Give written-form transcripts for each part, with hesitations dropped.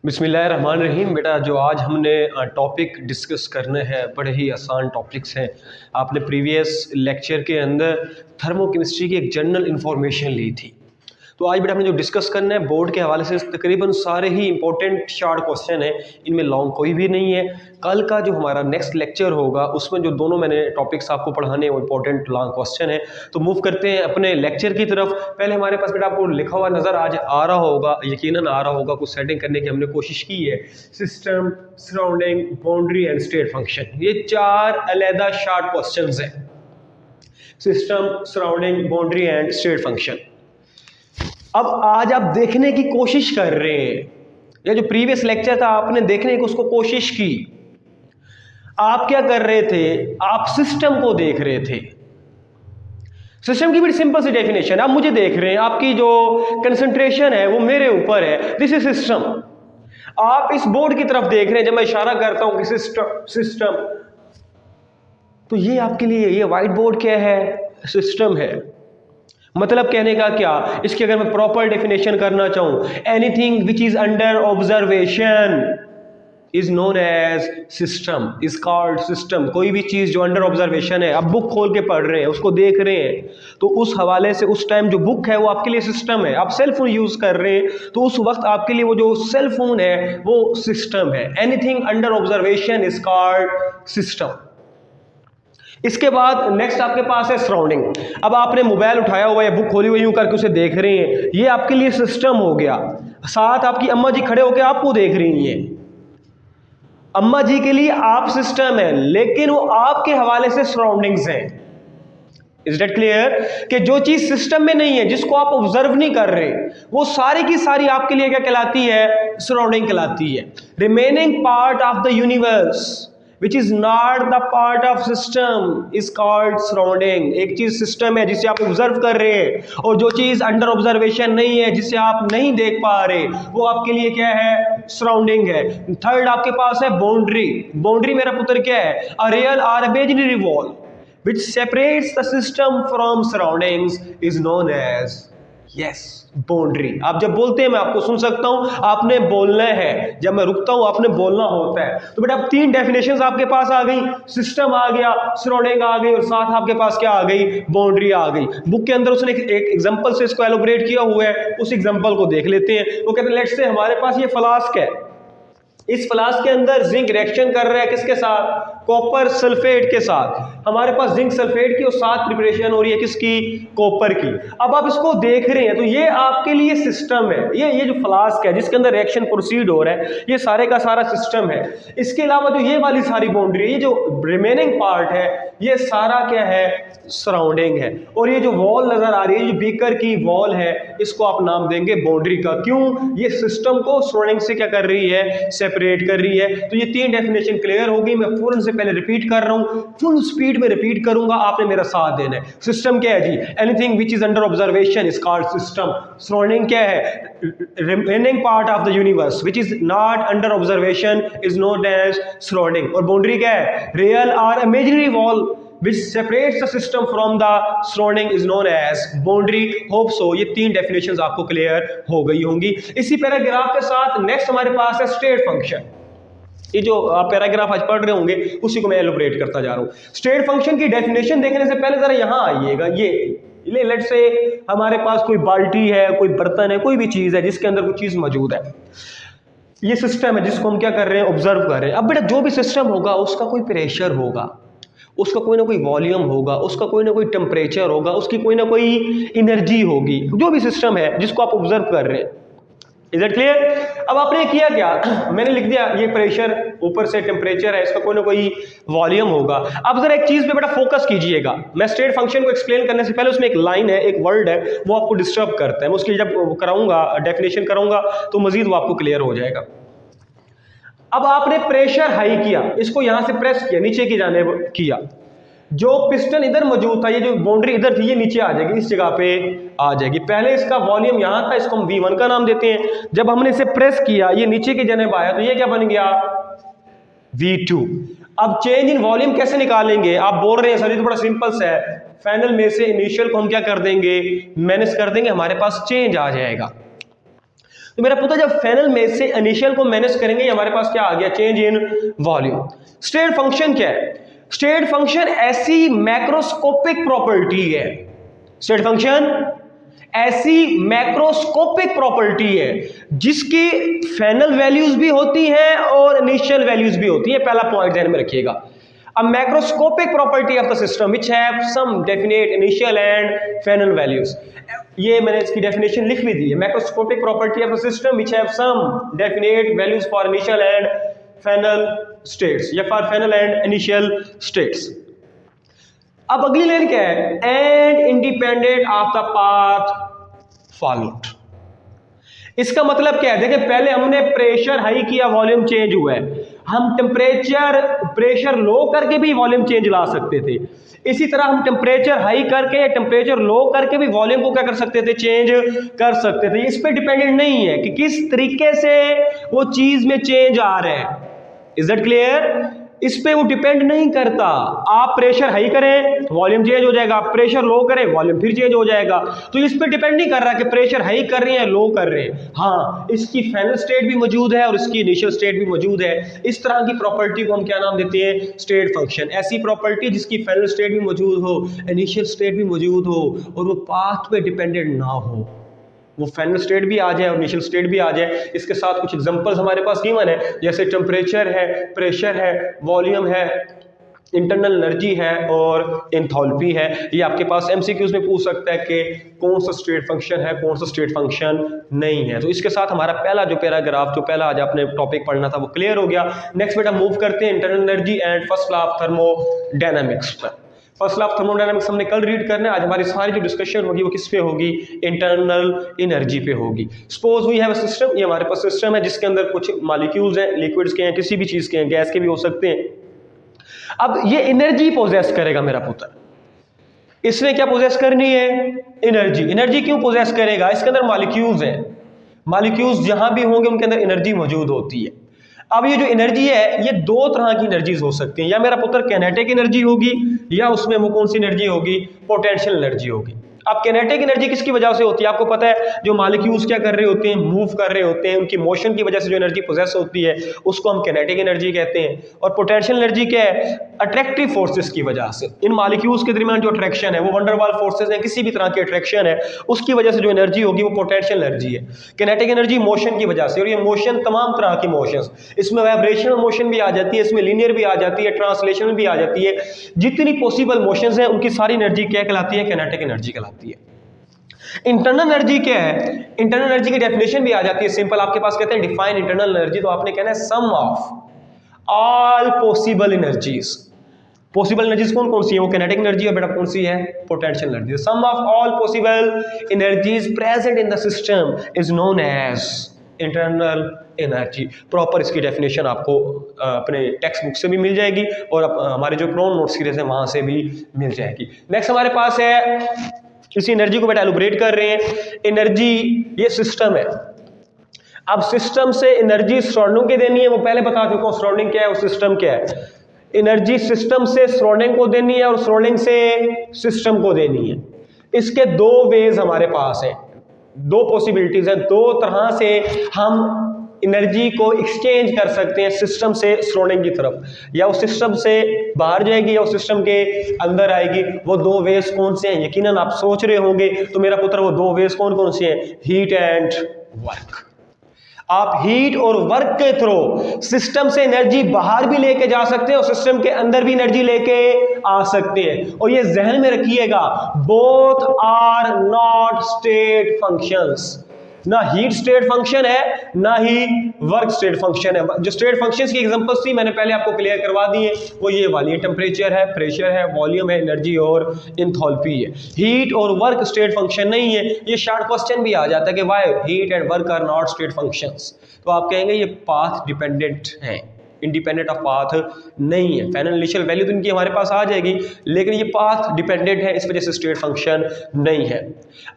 बिस्मिल्लाहिर्रहमानिर्रहीम। बेटा जो आज हमने टॉपिक डिस्कस करने हैं बड़े ही आसान टॉपिक्स हैं। आपने प्रीवियस लेक्चर के अंदर थर्मोकेमिस्ट्री की एक जनरल इन्फॉर्मेशन ली थी। तो आज बेटा हमने जो डिस्कस करना है बोर्ड के हवाले से तकरीबन सारे ही इंपॉर्टेंट शॉर्ट क्वेश्चन हैं, इनमें लॉन्ग कोई भी नहीं है। कल का जो हमारा नेक्स्ट लेक्चर होगा उसमें जो दोनों मैंने टॉपिक्स आपको पढ़ाने हैं वो इंपॉर्टेंट लॉन्ग क्वेश्चन है। तो मूव करते हैं अपने लेक्चर की तरफ। पहले हमारे पास बेटा आपको लिखा हुआ नज़र आज आ रहा होगा, यकीनन आ रहा होगा, कुछ सेटिंग करने की हमने कोशिश की है। System, surrounding, boundary and state function, ये चार अलहदा शॉर्ट क्वेश्चन हैं। System, surrounding, boundary and state function. अब आज आप देखने की कोशिश कर रहे हैं, या जो प्रीवियस लेक्चर था आपने देखने की उसको कोशिश की। आप क्या कर रहे थे? आप सिस्टम को देख रहे थे। सिस्टम की बड़ी सिंपल सी डेफिनेशन, आप मुझे देख रहे हैं, आपकी जो कंसंट्रेशन है वो मेरे ऊपर है, दिस इज सिस्टम। आप इस बोर्ड की तरफ देख रहे हैं, जब मैं इशारा करता हूं कि सिस्टम, तो ये आपके लिए ये व्हाइट बोर्ड क्या है? सिस्टम है। मतलब कहने का क्या, इसकी अगर मैं प्रॉपर डेफिनेशन करना चाहूं, anything which is under observation is known as system, is called system. कोई भी चीज जो अंडर ऑब्जर्वेशन है, आप बुक खोल के पढ़ रहे हैं, उसको देख रहे हैं, तो उस हवाले से उस टाइम जो बुक है वो आपके लिए सिस्टम है। आप सेल फोन यूज कर रहे हैं तो उस वक्त आपके लिए वो जो सेल फोन है वो सिस्टम है। Anything under observation is called system. इसके बाद नेक्स्ट आपके पास है सराउंडिंग। अब आपने मोबाइल उठाया हुआ है, बुक खोली हुई यूं करके उसे देख रहे हैं, ये आपके लिए सिस्टम हो गया। साथ आपकी अम्मा जी खड़े होकर आपको देख रही हैं, अम्मा जी के लिए आप सिस्टम है, लेकिन वो आपके हवाले से सराउंडिंग्स हैं। Is that clear? कि जो चीज सिस्टम में नहीं है, जिसको आप ऑब्जर्व नहीं कर रहे, वो सारी की सारी आपके लिए क्या कहलाती है? सराउंडिंग कहलाती है। Remaining part of the universe which is not the part of system is called surrounding। एक चीज सिस्टम है जिसे आप ऑब्जर्व कर रहे हैं, और जो चीज अंडर ऑब्जर्वेशन नहीं है, जिसे आप नहीं देख पा रहे, वो आपके लिए क्या है? सराउंडिंग है। थर्ड आपके पास है बाउंड्री। बाउंड्री मेरा पुत्र क्या है? अ रियल और imaginary wall which separates the system from surroundings is known as boundary. आप जब बोलते हैं मैं आपको सुन सकता हूं, आपने बोलना है, जब मैं रुकता हूं आपने बोलना होता है। तो बेटा अब तीन डेफिनेशंस आपके पास आ गई, सिस्टम आ गया, सराउंडिंग आ गई, और साथ आपके पास क्या आ गई? बाउंड्री आ गई। बुक के अंदर उसने एक एग्जांपल से इसको एलोबरेट किया हुआ है, उस एग्जांपल को देख लेते हैं। वो कहते हैं लेट्स से हमारे पास ये फ्लास्क है, इस फ्लास्क के अंदर जिंक रिएक्शन कर रहा है किसके साथ? कॉपर सल्फेट के साथ। हमारे पास जिंक सल्फेट की और साथ प्रिपरेशन हो रही है किसकी? कॉपर की। अब आप इसको देख रहे हैं तो ये आपके लिए सिस्टम है। ये जो फ्लास्क है जिसके अंदर रिएक्शन प्रोसीड हो रहा है, ये सारे का सारा सिस्टम है। इसके अलावा जो ये वाली सारी बाउंड्री है, ये जो रिमेनिंग पार्ट है, ये सारा क्या है? सराउंडिंग है। और ये जो वॉल नजर आ रही है, ये बीकर की वॉल है, इसको आप नाम देंगे बाउंड्री का। क्यों? ये सिस्टम को सराउंडिंग से क्या कर रही है? सेपरेट कर रही है। तो ये तीन डेफिनेशन क्लियर होगी। मैं फौरन से पहले रिपीट कर रहा हूं, फुल स्पीड में रिपीट करूंगा, आपने मेरा साथ देना है। सिस्टम क्या है जी? Anything which is under observation is called system. Surrounding क्या है? Remaining part of the universe which is not under observation is known as surrounding. और बाउंड्री क्या है? रियल और imaginary wall which separates the system from the surrounding is known as boundary। Hope so ये तीन definitions आपको clear हो गई होंगी। इसी पैराग्राफ के साथ नेक्स्ट हमारे पास है स्टेट फंक्शन। ये जो आप पैराग्राफ आज पढ़ रहे होंगे उसी को मैं एलोबरेट करता जा रहा हूं। स्टेट फंक्शन की डेफिनेशन देखने से पहले जरा यहां आइएगा। ये लेट्स से हमारे पास कोई बाल्टी है, कोई बर्तन है, कोई भी चीज है जिसके अंदर कोई चीज मौजूद है। ये सिस्टम है जिसको हम क्या कर रहे हैं? ऑब्जर्व कर रहे हैं। अब बेटा जो भी सिस्टम होगा उसका कोई प्रेशर होगा, उसका कोई ना कोई वॉल्यूम होगा, उसका कोई ना कोई टेम्परेचर होगा, उसकी कोई ना कोई एनर्जी होगी, जो भी सिस्टम है जिसको आप ऑब्जर्व कर रहे हैं। Is that clear? अब आपने किया क्या? मैंने लिख दिया ये प्रेशर, ऊपर से टेम्परेचर है, इसका कोई ना कोई वॉल्यूम होगा। अब जरा एक चीज पे बेटा फोकस कीजिएगा। मैं स्टेट फंक्शन को एक्सप्लेन करने से पहले उसमें एक लाइन है, एक वर्ड है, वो आपको डिस्टर्ब करता है। मैं उसकी जब कराऊंगा, डेफिनेशन कराऊंगा, तो मजीद वो आपको क्लियर हो जाएगा। अब आपने प्रेशर हाई किया, इसको यहां से प्रेस किया, नीचे की जानिब किया, जो पिस्टन इधर मौजूद था, ये जो बाउंड्री इधर थी, ये नीचे आ जाएगी, इस जगह पे आ जाएगी। पहले इसका वॉल्यूम यहां था, इसको हम V1 का नाम देते हैं। जब हमने इसे प्रेस किया, ये नीचे की जानिब आया, तो ये क्या बन गया? V2। अब चेंज इन वॉल्यूम कैसे निकालेंगे? आप बोल रहे हैं सर ये तो बड़ा सिंपल सा है, फाइनल में से इनिशियल को हम क्या कर देंगे? माइनस कर देंगे, हमारे पास चेंज आ जाएगा। तो मेरा पुत्र जब फाइनल में से इनिशियल को माइनस करेंगे, हमारे पास क्या आ गया, change in volume. State function क्या है? स्टेट फंक्शन ऐसी मैक्रोस्कोपिक प्रॉपर्टी है, स्टेट फंक्शन ऐसी मैक्रोस्कोपिक प्रॉपर्टी है जिसकी फाइनल वैल्यूज भी होती हैं और इनिशियल वैल्यूज भी होती है। पहला पॉइंट ध्यान में रखिएगा। A macroscopic property of the system which have some definite initial and final values. ये मैंने इसकी डेफिनेशन लिख भी दी है। Macroscopic property of the system which have some definite values for initial and final states या for final and initial states। अब अगली line क्या है? And independent of the path followed। इसका मतलब क्या है? देखिए पहले हमने प्रेशर हाई किया, वॉल्यूम चेंज हुआ है। हम प्रेशर लो करके भी वॉल्यूम चेंज ला सकते थे। इसी तरह हम टेम्परेचर हाई करके या टेम्परेचर लो करके भी वॉल्यूम को क्या कर सकते थे, चेंज कर सकते थे। इस पे डिपेंडेंट नहीं है कि किस तरीके से वो चीज में चेंज आ रहे हैं। Is that clear? इस पे वो डिपेंड नहीं करता। आप प्रेशर हाई करें वॉल्यूम चेंज हो जाएगा, प्रेशर लो करें वॉल्यूम फिर चेंज हो जाएगा। तो इस पे डिपेंड नहीं कर रहा कि प्रेशर हाई कर रहे हैं लो कर रहे हैं। हाँ, इसकी फाइनल स्टेट भी मौजूद है और इसकी इनिशियल स्टेट भी मौजूद है। इस तरह की प्रॉपर्टी को हम क्या नाम देते हैं? State function. ऐसी प्रॉपर्टी जिसकी फाइनल स्टेट भी मौजूद हो, इनिशियल स्टेट भी मौजूद हो और वो पाथ पे डिपेंडेंट ना हो, वो फाइनल स्टेट भी आ जाए और इनिशियल स्टेट भी आ जाए। इसके साथ कुछ एग्जांपल्स हमारे पास गिवन है, जैसे टेम्परेचर है, प्रेशर है, वॉल्यूम है, इंटरनल एनर्जी है और एंथैल्पी है। ये आपके पास एमसीक्यूज में पूछ सकता है कि कौन सा स्टेट फंक्शन है, कौन सा स्टेट फंक्शन नहीं है। तो इसके साथ हमारा पहला जो पैराग्राफ, जो पहला आज आपने टॉपिक पढ़ना था, वो क्लियर हो गया। नेक्स्ट बेटा मूव करते हैं internal energy and first law of thermodynamics पर। फर्स्ट लॉ ऑफ थर्मोडायनामिक्स हमने कल रीड करना है। आज हमारी सारी जो डिस्कशन होगी वो किस पे होगी? इंटरनल एनर्जी पे होगी। Suppose we have a system, ये हमारे पास सिस्टम है जिसके अंदर कुछ मॉलिक्यूल्स हैं, लिक्विड्स के हैं, किसी भी चीज के हैं, गैस के भी हो सकते हैं। अब ये एनर्जी पोजेस करेगा मेरा पुत्र। इसने क्या पोजेस करनी है? एनर्जी। एनर्जी क्यों पोजेस करेगा? इसके अंदर मॉलिक्यूल्स हैं, मॉलिक्यूल्स जहां भी होंगे उनके अंदर एनर्जी मौजूद होती है। अब ये जो एनर्जी है, ये दो तरह की एनर्जीज हो सकती हैं, या मेरा पुत्र कैनेटिक एनर्जी होगी या उसमें वो कौन सी एनर्जी होगी? पोटेंशियल एनर्जी होगी। अब कैनेटिक एनर्जी किसकी वजह से होती है? आपको पता है, जो मॉलिक्यूल्स क्या कर रहे होते हैं, मूव कर रहे होते हैं, उनकी मोशन की वजह से जो एनर्जी पोजेस होती है उसको हम कैनेटिक एनर्जी कहते हैं। और पोटेंशियल एनर्जी क्या है? अट्रैक्टिव फोर्सेस की वजह से, इन मॉलिक्यूल्स के दरमियान जो अट्रैक्शन है, वो वंडरवाल फोर्सेस है, किसी भी तरह की अट्रैक्शन है, उसकी वजह से जो एनर्जी होगी वो पोटेंशियल एनर्जी है। कैनेटिक एनर्जी मोशन की वजह से, और ये मोशन तमाम तरह की मोशन, इसमें वाइब्रेशनल मोशन भी आ जाती है, इसमें लीनियर भी आ जाती है, ट्रांसलेशनल भी आ जाती है। जितनी पॉसिबल मोशंस हैं उनकी सारी एनर्जी क्या कहलाती है? कैनेटिक एनर्जी कहलाती है। इंटरनल एनर्जी क्या है? इंटरनल एनर्जी की डेफिनेशन भी आ जाती है सिंपल। आपके पास कहते हैं डिफाइन इंटरनल एनर्जी, तो आपने कहना है sum of all possible energies. Possible energies कौन कौन सी है? वो कैनेटिक एनर्जी और बेटा कौन सी है? Potential energy. Sum of all possible energies present in the system is known as internal energy. Proper इसकी डेफिनेशन आपको अपने टेक्स्ट बुक से भी मिल जाएगी और हमारे जो प्रोन नोट सीरीज है वहां से भी मिल जाएगी। नेक्स्ट हमारे पास है, इसी एनर्जी को बेटा एलुब्रेट कर रहे हैं। एनर्जी ये सिस्टम है। अब सिस्टम से एनर्जी सराउंडिंग के देनी है, वो पहले बता चुका हूं सराउंडिंग क्या है और सिस्टम क्या है। एनर्जी सिस्टम से सराउंडिंग को देनी है और सराउंडिंग से सिस्टम को देनी है। इसके दो वेज हमारे पास हैं, दो पॉसिबिलिटीज हैं, दो तरह से हम एनर्जी को एक्सचेंज कर सकते हैं सिस्टम से सराउंडिंग की तरफ, या वो सिस्टम से बाहर जाएगी या वो सिस्टम के अंदर आएगी। वो दो वेज कौन से हैं? यकीनन आप सोच रहे होंगे, तो मेरा पुत्र वो दो वेज कौन कौन से हैं? Heat and work. आप हीट और वर्क के थ्रू सिस्टम से एनर्जी बाहर भी लेके जा सकते हैं और सिस्टम के अंदर भी एनर्जी लेके आ सकते हैं। और ये जहन में रखिएगा, both are not state functions. ना हीट स्टेट फंक्शन है ना ही वर्क स्टेट फंक्शन है। जो स्टेट फंक्शंस की एग्जांपल्स थी मैंने पहले आपको क्लियर करवा दी है, वो ये वाली है, टेम्परेचर है, प्रेशर है, वॉल्यूम है, एनर्जी और एंथैल्पी है। हीट और वर्क स्टेट फंक्शन नहीं है। ये शॉर्ट क्वेश्चन भी आ जाता है कि why heat and work are not state functions, तो आप कहेंगे ये पाथ डिपेंडेंट है, इंडिपेंडेंट ऑफ पाथ नहीं है। फाइनल इनिशियल वैल्यू तो इनकी हमारे पास आ जाएगी, लेकिन ये पाथ डिपेंडेंट है, इस वजह से स्टेट फंक्शन नहीं है।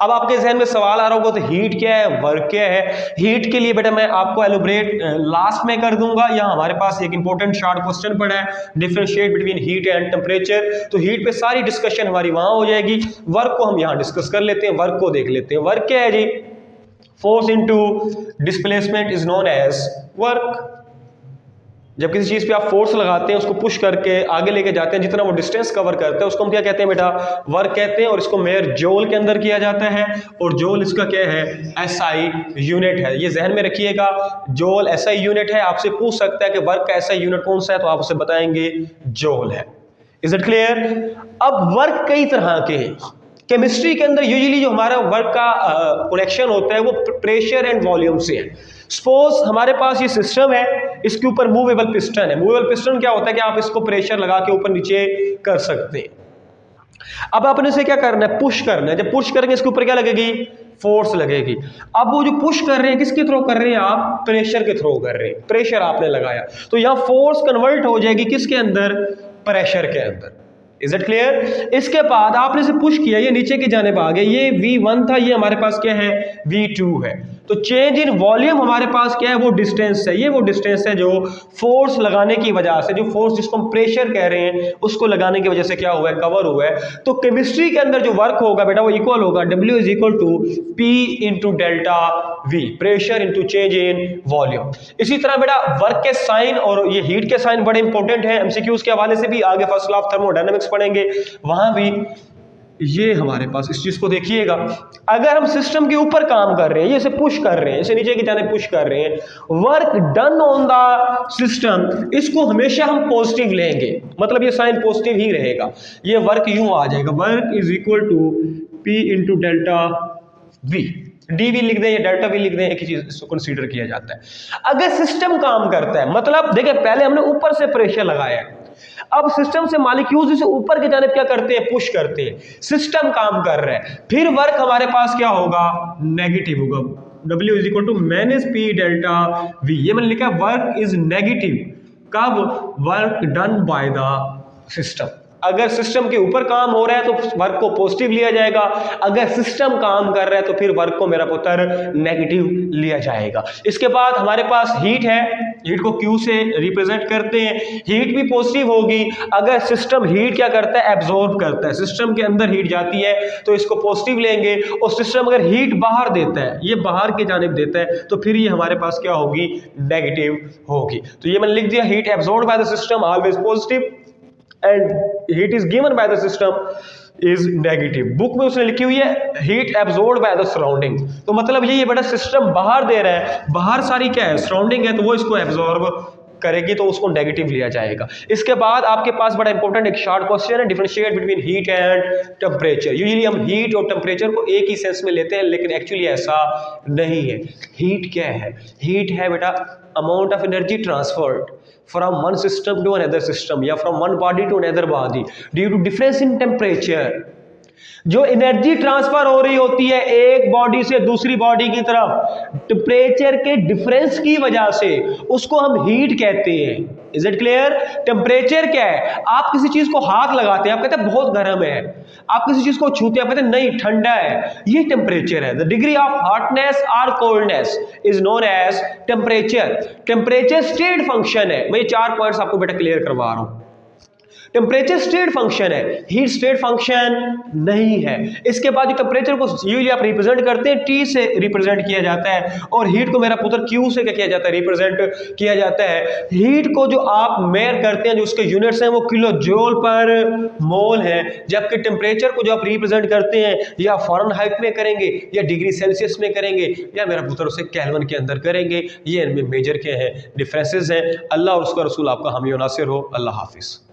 अब आपके जहन में सवाल आ रहा होगा, तो हीट क्या है, वर्क क्या है? हीट के लिए बेटा मैं आपको एलोब्रेट लास्ट में कर दूंगा। यहाँ हमारे पास एक इंपॉर्टेंट शॉर्ट क्वेश्चन पड़ा है, differentiate between heat and temperature, तो हीट पे सारी डिस्कशन हमारी वहां हो जाएगी। वर्क को हम यहाँ डिस्कस कर लेते हैं, वर्क को देख लेते हैं। वर्क क्या है जी? Force into displacement is known as work. जब किसी चीज पे आप फोर्स लगाते हैं, उसको पुश करके आगे लेके जाते हैं, जितना वो डिस्टेंस कवर करता है उसको हम क्या कहते हैं बेटा, वर्क कहते हैं। और इसको मेयर जूल के अंदर किया जाता है, और जूल इसका क्या है, एसआई यूनिट है। ये जहन में रखिएगा, जूल एसआई यूनिट है। आपसे पूछ सकता है कि वर्क का एसआई यूनिट कौन सा है, तो आप उसे बताएंगे जूल है। Is it clear? अब वर्क कई तरह के हैं। केमिस्ट्री के अंदर यूजुअली जो हमारा वर्क का कनेक्शन होता है वो प्रेशर एंड वॉल्यूम से है। सपोज हमारे पास ये सिस्टम है, इसके ऊपर मूवेबल पिस्टन है। मूवेबल पिस्टन क्या होता है कि आप इसको प्रेशर लगा के ऊपर नीचे कर सकते हैं। अब आपने इसे क्या करना है, पुश करना है। जब पुश करेंगे इसके ऊपर क्या लगेगी, फोर्स लगेगी। अब वो जो पुश कर रहे हैं किसके थ्रू कर रहे हैं आप, प्रेशर के थ्रू कर रहे हैं। प्रेशर आपने लगाया तो यहां फोर्स कन्वर्ट हो जाएगी किसके अंदर, प्रेशर के अंदर। Is it clear? इसके बाद आपने इसे पुश किया, ये नीचे की जानिब आ गया। ये V1 था, ये हमारे पास क्या है, V2 है। तो चेंज इन वॉल्यूम हमारे पास क्या है, वो डिस्टेंस है। ये वो डिस्टेंस है जो फोर्स लगाने की वजह से, जो फोर्स जिसको हम प्रेशर कह रहे हैं, उसको लगाने की वजह से क्या हुआ है, कवर हुआ है। तो केमिस्ट्री के अंदर जो वर्क होगा बेटा वो इक्वल होगा W is equal to P into delta V, pressure into change in volume. इसी तरह बेटा वर्क के साइन और ये हीट के साइन बड़े इंपॉर्टेंट हैं। MCQs के हवाले से भी आगे फर्स्ट लॉ ऑफ थर्मोडायनामिक्स पढ़ेंगे, वहां भी ये हमारे पास इस चीज को देखिएगा। अगर हम सिस्टम के ऊपर काम कर रहे हैं, ये इसे पुश कर रहे हैं, इसे नीचे की जाने पुश कर रहे हैं, work done on the system, इसको हमेशा हम पॉजिटिव लेंगे, मतलब ये साइन पॉजिटिव ही रहेगा। ये वर्क यूं आ जाएगा, work is equal to P into delta V। DV लिख दें या डेल्टा V लिख दें, एक ही चीज इसको कंसीडर किया जाता है। अगर सिस्टम काम करता है, मतलब देखिए पहले हमने ऊपर से प्रेशर लगाया है, अब सिस्टम से मॉलिक्यूल्स इसे ऊपर की जानिब क्या करते हैं, पुश करते हैं। सिस्टम काम कर रहा है, फिर वर्क हमारे पास क्या होगा, नेगेटिव होगा। W is equal to minus P delta V। ये मैंने लिखा वर्क इज नेगेटिव कब, work done by the system. अगर सिस्टम के ऊपर काम हो रहा है तो वर्क को पॉजिटिव लिया जाएगा, अगर सिस्टम काम कर रहा है तो फिर वर्क को मेरा पुत्र नेगेटिव लिया जाएगा। इसके बाद हमारे पास हीट है, हीट को Q से रिप्रेजेंट करते हैं। हीट भी पॉजिटिव होगी अगर सिस्टम हीट क्या करता है, एब्जॉर्ब करता है। सिस्टम के अंदर हीट जाती है तो इसको पॉजिटिव लेंगे, और सिस्टम अगर हीट बाहर देता है, ये बाहर की जानिब देता है, तो फिर ये हमारे पास क्या होगी, नेगेटिव होगी। तो ये मैंने लिख दिया, heat absorbed bye the system always positive and heat is given by the system is negative. Book में उसने लिखी हुई है heat absorbed by the surrounding. तो मतलब ये बड़ा सिस्टम बाहर दे रहा है, बाहर सारी क्या है, सराउंडिंग है, तो वो इसको एब्जॉर्ब करेगी, तो उसको नेगेटिव लिया जाएगा। इसके बाद आपके पास बड़ा इंपॉर्टेंट एक शॉर्ट क्वेश्चन है, differentiate between heat and temperature. Usually हम हीट और टेम्परेचर को एक ही सेंस में लेते हैं, लेकिन एक्चुअली ऐसा नहीं है। हीट क्या है, हीट है बेटा amount of energy transferred from one system to another system या from one body to another body due to difference in temperature। जो एनर्जी ट्रांसफर हो रही होती है एक बॉडी से दूसरी बॉडी की तरफ टेम्परेचर के डिफरेंस की वजह से, उसको हम हीट कहते हैं। Is it clear? टेम्परेचर क्या है, आप किसी चीज को हाथ लगाते हैं, आप कहते हैं बहुत गर्म है, आप किसी चीज को छूते हैं, आप कहते हैं नहीं ठंडा है, ये टेम्परेचर है। द डिग्री ऑफ हॉटनेस और coldness is known as temperature. Temperature state function है। मैं ये 4 पॉइंट्स आपको बेटा क्लियर करवा रहा हूं। टेम्परेचर स्टेट फंक्शन है, हीट स्टेट फंक्शन नहीं है। इसके बाद जो टेम्परेचर को यूजुअली आप रिप्रेजेंट करते हैं T से रिप्रेजेंट किया जाता है, और हीट को मेरा पुत्र Q से क्या किया जाता है, रिप्रेजेंट किया जाता है। हीट को जो आप मेयर करते हैं, जो उसके यूनिट्स हैं वो किलो जूल पर मोल है, जबकि टेम्परेचर को जो आप रिप्रेजेंट करते हैं या फ़ारेनहाइट में करेंगे या डिग्री सेल्सियस में करेंगे या मेरा पुत्र उसे केल्विन के अंदर करेंगे। ये इनमें मेजर क्या है, डिफरेंसेस हैं। अल्लाह और उसका रसूल आपका हामी और नासिर हो। अल्लाह हाफिज़।